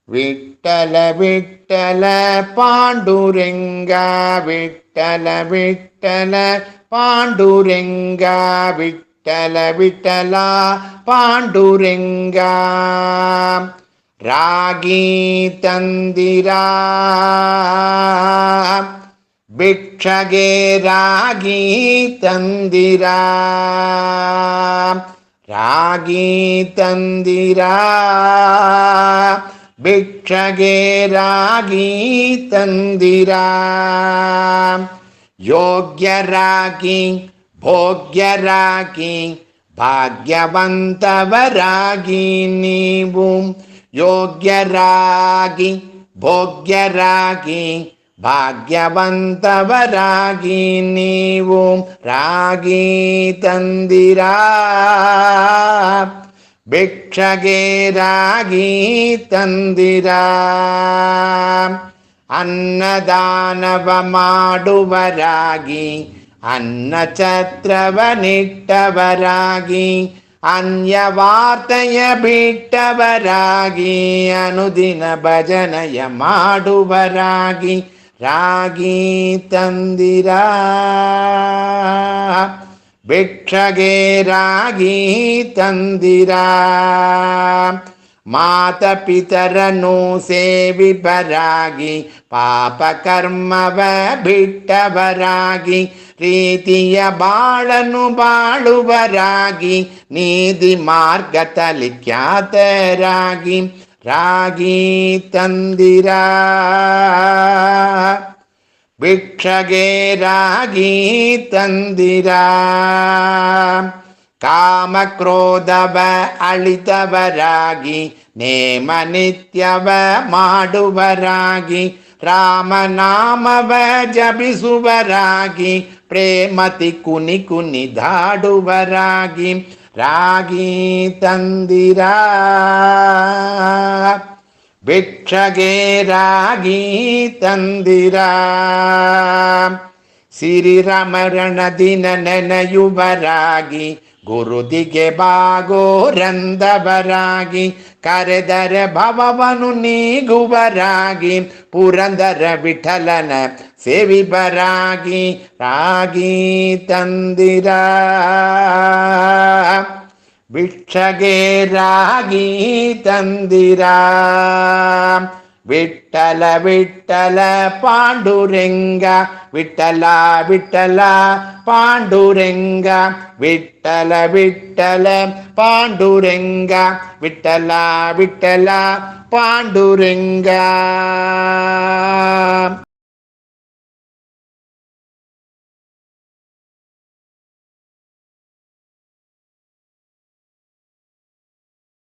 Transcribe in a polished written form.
ವಿಠಲ ವಿಠಲ ಪಾಂಡುರಂಗ ವಿಠಲ ವಿಠಲ ಪಾಂಡುರಂಗ ವಿಠಲ ವಿಠಲ ಪಾಂಡುರಂಗ ರಾಗಿ ತಂದಿರಾ ಭಿಕ್ಷಗೆ ರಾಗಿ ತಂದಿರಾ ರಾಗಿ ತಂದಿರಾ ಭಿಕ್ಷಗೆ ರಾಗಿ ತಂದಿರಾ ಯೋಗ್ಯರಾಗಿ ಭೋಗ್ಯರಾಗಿ ಭಾಗ್ಯವಂತವರಾಗಿ ನೀವು ಯೋಗ್ಯರಾಗಿ ಭೋಗ್ಯರಾಗಿ ಭಾಗ್ಯವಂತವರಾಗಿ ನೀವು ರಾಗಿ ತಂದಿರಾ ಭಿಕ್ಷಗೆ ರಾಗಿ ತಂದಿರಾ ಅನ್ನದಾನವ ಮಾಡುವರಾಗಿ ಅನ್ನ ಛತ್ರವನಿಟ್ಟವರಾಗಿ ಅನ್ಯವಾರ್ತೆಯ ಬಿಟ್ಟವರಾಗಿ ಅನುದಿನ ಭಜನೆಯ ಮಾಡುವರಾಗಿ ರಾಗಿ ತಂದಿರಾ ಭಿಕ್ಷಗೆ ರಾಗಿ ತಂದಿರಾ ಮಾತಪಿತರನ್ನು ಸೇವಿಪರಾಗಿ ಪಾಪ ಕರ್ಮವ ಬಿಟ್ಟವರಾಗಿ ರೀತಿಯ ಬಾಳನು ಬಾಳುವರಾಗಿ ನೀತಿ ಮಾರ್ಗದಲ್ಲಿ ಖ್ಯಾತರಾಗಿ ರಾಗಿ ತಂದಿರಾ ಭಿಕ್ಷಗೆ ರಾಗಿ ತಂದಿರಾ ಕಾಮಕ್ರೋಧವ ಅಳಿತವರಾಗಿ ನೇಮ ನಿತ್ಯವ ಮಾಡುವರಾಗಿ ರಾಮನಾಮವ ಜಪಿಸುವರಾಗಿ ಪ್ರೇಮತಿ ಕುನಿ ಕುನಿದಾಡುವರಾಗಿ ರಾಗಿ ತಂದಿರಾ ಭಿಕ್ಷಗೆ ರಾಗಿ ತಂದಿರಾ ಸಿರಿರಮರಣ ದಿನ ನೆನೆಯುವರಾಗಿ ಗುರುದಿಗೆ ಬಾಗೋರಂದವರಾಗಿ ಕರೆದರೆ ಭವವನು ನೀಗುವರಾಗಿ ಪುರಂದರ ವಿಠಲನ ಸೇವಿಬರಾಗಿ ರಾಗಿ ತಂದಿರಾ ಭಿಕ್ಷಗೆ ರಾಗಿ ತಂದಿರಾ ವಿಠಲ ವಿಠಲ ಪಾಂಡುರಂಗ ವಿಠಲ ವಿಠಲ ಪಾಂಡುರಂಗ ವಿಠಲ ವಿಠಲ ಪಾಂಡುರಂಗ ವಿಠಲ ವಿಠಲ ಪಾಂಡುರಂಗ